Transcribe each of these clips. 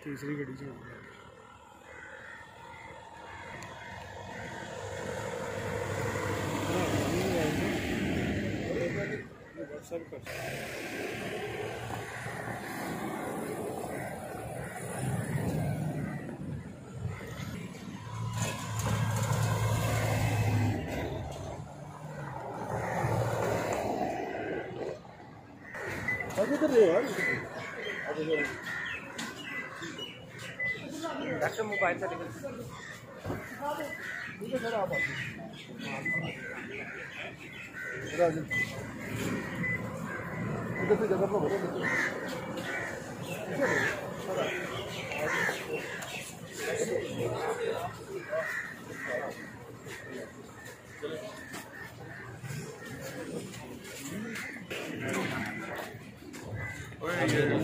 तीसरी गड्डी चल व्हाट्सएप कर डॉक्टर मोबाइल से निकल सर आप इधर से जगह पर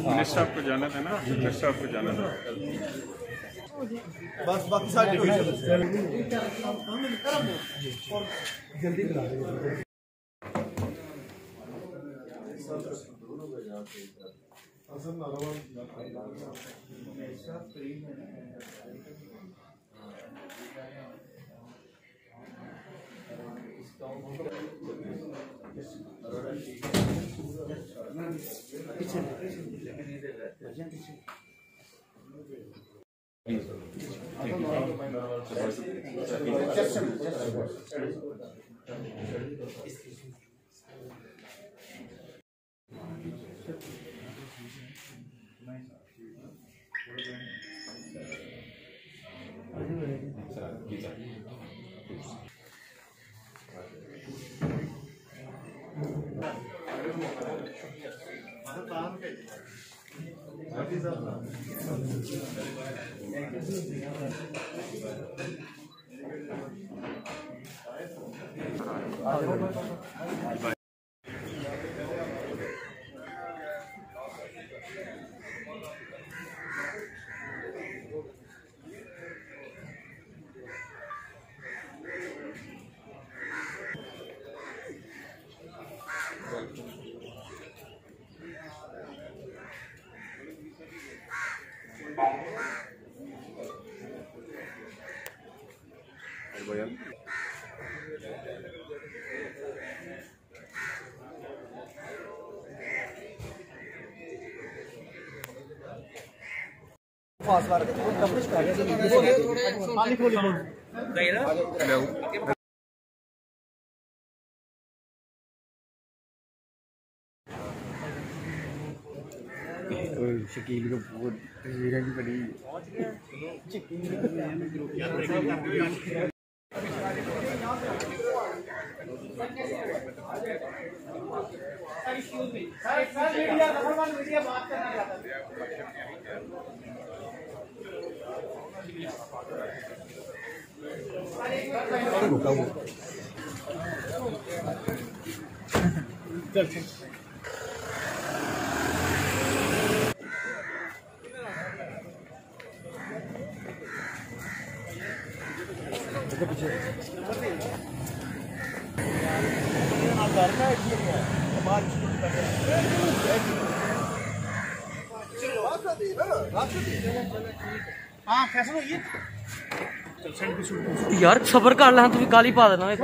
मिनिस्टर आपको जाना था ना, मिनिस्टर आपको जाना था। बस बाकी सारी जल्दी करा फासला कवरेज कर पानी खोली शकील को बहुत तस्वीरें भी बड़ी यार सबर कर ला, तू गाली पा देना।